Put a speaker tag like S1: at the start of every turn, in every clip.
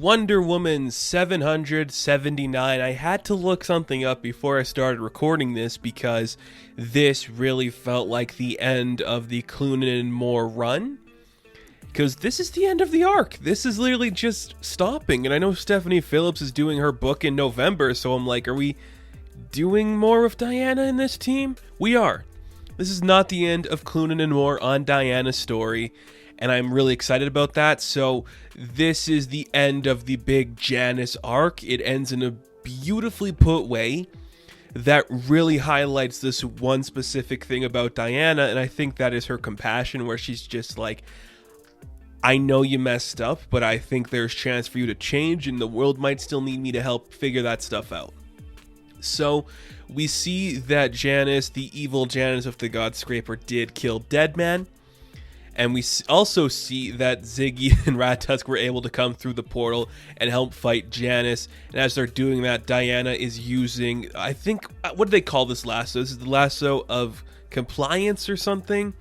S1: Wonder Woman 779. I had to look something up before I started recording this because this really felt like the end of the Cloonan and Moore run. Because this is the end of the arc. This is literally just stopping. And I know Stephanie Phillips is doing her book in November, so I'm like, are we doing more of Diana in this team? We are. This is not the end of Cloonan and Moore on Diana's story, and I'm really excited about that. So this is the end of the big Janus arc. It ends in a beautifully put way that really highlights this one specific thing about Diana, and I think that is her compassion, where she's just like, I know you messed up, but I think there's chance for you to change, and the world might still need me to help figure that stuff out. So we see that Janus, the evil Janus of the God Scraper, did kill Deadman. And we also see that Ziggy and Rat Tusk were able to come through the portal and help fight Janus. And as they're doing that, Diana is using, I think, what do they call this lasso? This is the lasso of compliance or something.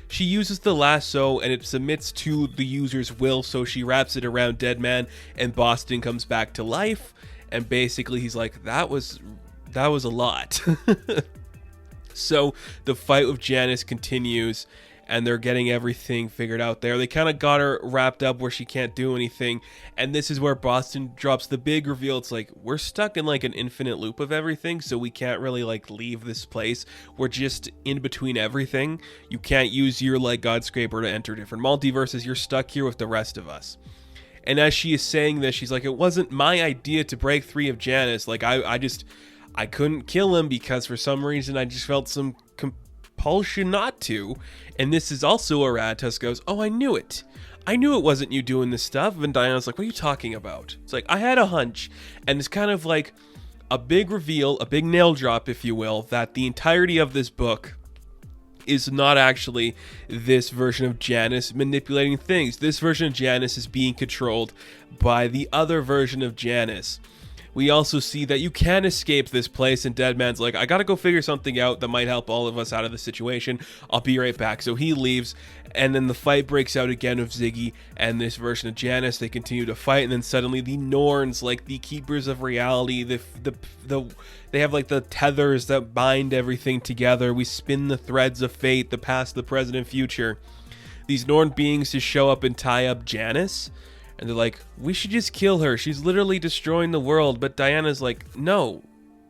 S1: She uses the lasso and it submits to the user's will, so she wraps it around Deadman and Boston comes back to life. And basically he's like, that was a lot. So the fight with Janus continues and they're getting everything figured out there. They kind of got her wrapped up where she can't do anything. And this is where Boston drops the big reveal. It's like, we're stuck in like an infinite loop of everything, so we can't really like leave this place. We're just in between everything. You can't use your like God Scraper to enter different multiverses. You're stuck here with the rest of us. And as she is saying this, she's like, it wasn't my idea to break free of Janus. Like, I couldn't kill him because for some reason I just felt some compulsion not to. And this is also where Rat Tusk goes, oh, I knew it. I knew it wasn't you doing this stuff. And Diana's like, what are you talking about? It's like, I had a hunch. And it's kind of like a big reveal, a big nail drop, if you will, that the entirety of this book is not actually this version of Janus manipulating things. This version of Janus is being controlled by the other version of Janus. We also see that you can escape this place, and Deadman's like, I gotta go figure something out that might help all of us out of the situation. I'll be right back. So he leaves, and then the fight breaks out again with Ziggy and this version of Janus. They continue to fight, and then suddenly the Norns, like the keepers of reality, they have like the tethers that bind everything together. We spin the threads of fate, the past, the present, and future. These Norn beings just show up and tie up Janus. And they're like, we should just kill her. She's literally destroying the world. But Diana's like, no,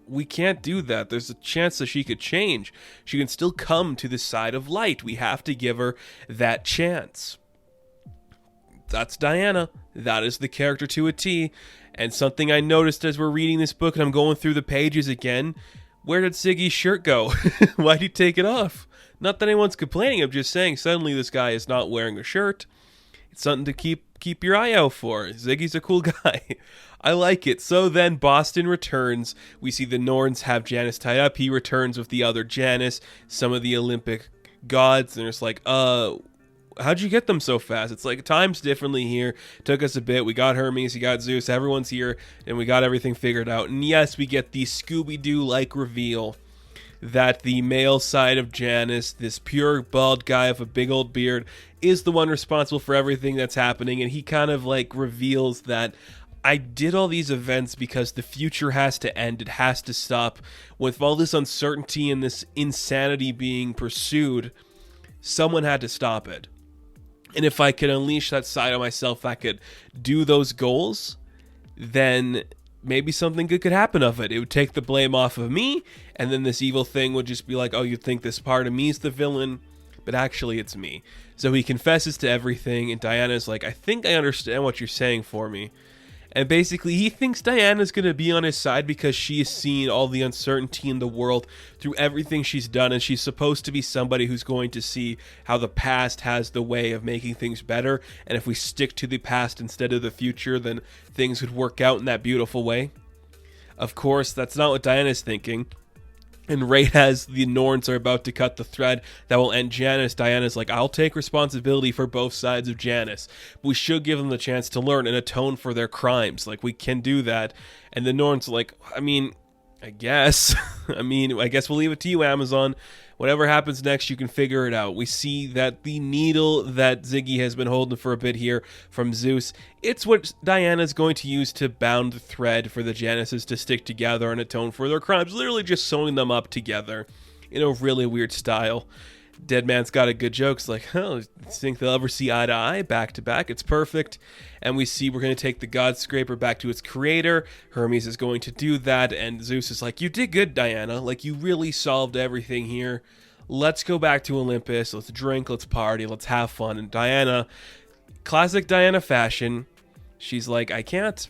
S1: we can't do that. There's a chance that she could change. She can still come to the side of light. We have to give her that chance. That's Diana. That is the character to a T. And something I noticed as we're reading this book and I'm going through the pages again, where did Siggy's shirt go? Why'd he take it off? Not that anyone's complaining. I'm just saying suddenly this guy is not wearing a shirt. It's something to keep your eye out for. Ziggy's a cool guy. I like it. So then Boston returns. We see the Norns have Janus tied up. He returns with the other Janus, some of the Olympic gods, and it's like, how'd you get them so fast? It's like, time's differently here. Took us a bit. We got Hermes, we got Zeus, everyone's here, and we got everything figured out. And yes, we get the Scooby-Doo-like reveal that the male side of Janus, this pure bald guy with a big old beard, is the one responsible for everything that's happening. And he kind of like reveals that I did all these events because the future has to end. It has to stop. With all this uncertainty and this insanity being pursued, someone had to stop it. And if I could unleash that side of myself that could do those goals, then maybe something good could happen of it. It would take the blame off of me, and then this evil thing would just be like, oh, you think this part of me is the villain, but actually it's me. So he confesses to everything, and Diana's like, I think I understand what you're saying for me. And basically he thinks Diana's going to be on his side because she has seen all the uncertainty in the world through everything she's done, and she's supposed to be somebody who's going to see how the past has the way of making things better, and if we stick to the past instead of the future, then things would work out in that beautiful way. Of course, that's not what Diana's thinking. And right as the Norns are about to cut the thread that will end Janus, Diana's like, I'll take responsibility for both sides of Janus. We should give them the chance to learn and atone for their crimes. Like, we can do that. And the Norns are like, I mean, I guess. I mean, I guess we'll leave it to you, Amazon. Whatever happens next, you can figure it out. We see that the needle that Ziggy has been holding for a bit here from Zeus, it's what Diana's going to use to bound the thread for the Januses to stick together and atone for their crimes, literally just sewing them up together in a really weird style. Dead Man's got a good joke. It's like, oh, think they'll ever see eye to eye, back to back? It's perfect. And we see we're going to take the God Scraper back to its creator. Hermes is going to do that. And Zeus is like, you did good, Diana. Like, you really solved everything here. Let's go back to Olympus. Let's drink. Let's party. Let's have fun. And Diana, classic Diana fashion, she's like, I can't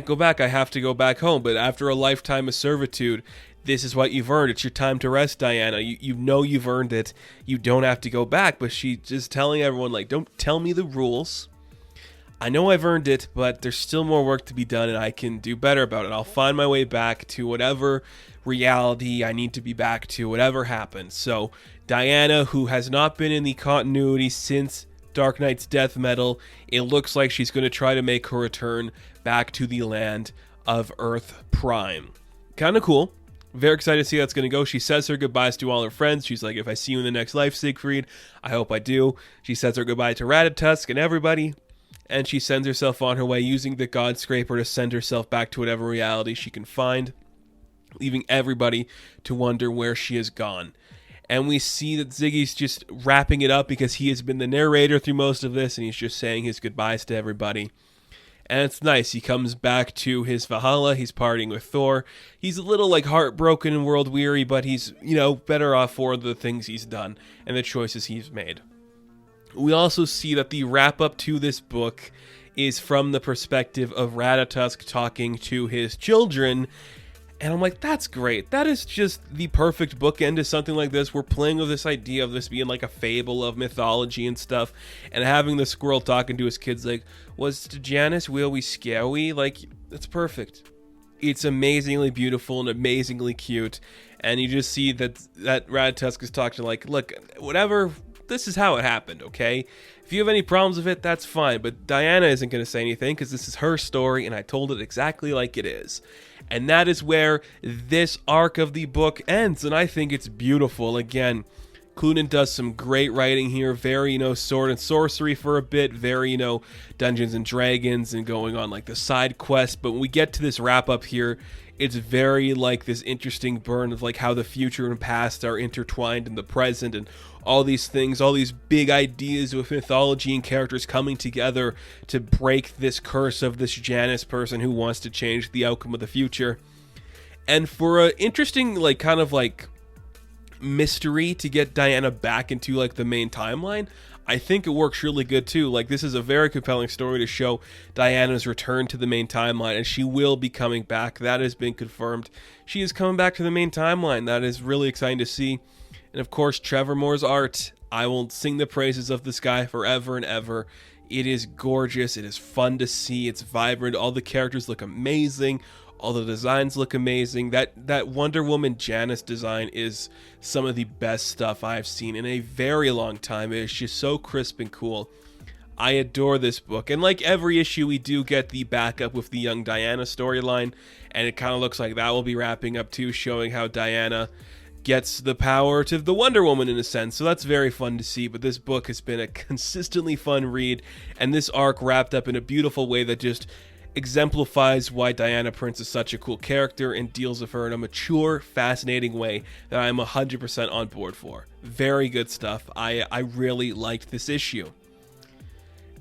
S1: go back. I have to go back home. But after a lifetime of servitude, this is what you've earned. It's your time to rest, Diana. You know you've earned it. You don't have to go back. But she's just telling everyone, like, don't tell me the rules. I know I've earned it, but there's still more work to be done, and I can do better about it. I'll find my way back to whatever reality I need to be back to, whatever happens. So Diana, who has not been in the continuity since Dark Knight's death metal, it looks like she's going to try to make her return back to the land of Earth Prime. Kind of cool. Very excited to see how that's going to go. She says her goodbyes to all her friends. She's like, if I see you in the next life, Siegfried, I hope I do. She says her goodbye to Ratatusk and everybody. And she sends herself on her way using the God Scraper to send herself back to whatever reality she can find, leaving everybody to wonder where she has gone. And we see that Ziggy's just wrapping it up because he has been the narrator through most of this, and he's just saying his goodbyes to everybody. And it's nice. He comes back to his Valhalla. He's partying with Thor. He's a little like heartbroken and world weary, but he's, better off for the things he's done and the choices he's made. We also see that the wrap up to this book is from the perspective of Ratatusk talking to his children. And I'm like, that's great. That is just the perfect bookend to something like this. We're playing with this idea of this being like a fable of mythology and stuff. And having the squirrel talking to his kids like, was to Janus, will we scare we? Like, it's perfect. It's amazingly beautiful and amazingly cute. And you just see that Ratatusk is talking like, look, whatever, this is how it happened, okay? If you have any problems with it, that's fine. But Diana isn't going to say anything because this is her story and I told it exactly like it is. And that is where this arc of the book ends, and I think it's beautiful. Again, Clunan does some great writing here, very, sword and sorcery for a bit, very, Dungeons and Dragons and going on like the side quest. But when we get to this wrap up here, it's very like this interesting burn of like how the future and past are intertwined in the present and all these things, all these big ideas with mythology and characters coming together to break this curse of this Janus person who wants to change the outcome of the future. And for an interesting, like, kind of like mystery to get Diana back into like the main timeline, I think it works really good too. Like, this is a very compelling story to show Diana's return to the main timeline, and she will be coming back. That has been confirmed. She is coming back to the main timeline. That is really exciting to see. And of course, Trevor Moore's art. I will sing the praises of this guy forever and ever. It is gorgeous. It is fun to see. It's vibrant. All the characters look amazing. All the designs look amazing. That Wonder Woman Janus design is some of the best stuff I've seen in a very long time. It is just so crisp and cool. I adore this book. And like every issue, we do get the backup with the young Diana storyline. And it kind of looks like that will be wrapping up too, showing how Diana gets the power to the Wonder Woman in a sense. So that's very fun to see. But this book has been a consistently fun read. And this arc wrapped up in a beautiful way that just exemplifies why Diana Prince is such a cool character and deals with her in a mature, fascinating way that I'm 100% on board for. Very good stuff. I really liked this issue.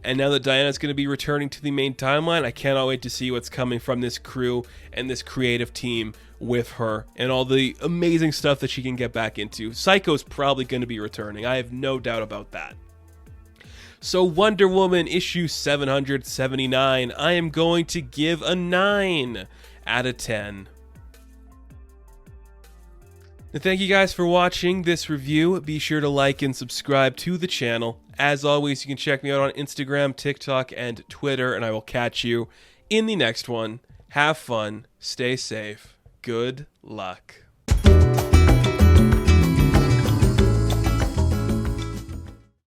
S1: And now that Diana's going to be returning to the main timeline, I cannot wait to see what's coming from this crew and this creative team with her and all the amazing stuff that she can get back into. Psycho's probably going to be returning. I have no doubt about that. So Wonder Woman issue 779, I am going to give a 9 out of 10. And thank you guys for watching this review. Be sure to like and subscribe to the channel. As always, you can check me out on Instagram, TikTok, and Twitter, and I will catch you in the next one. Have fun, stay safe, good luck.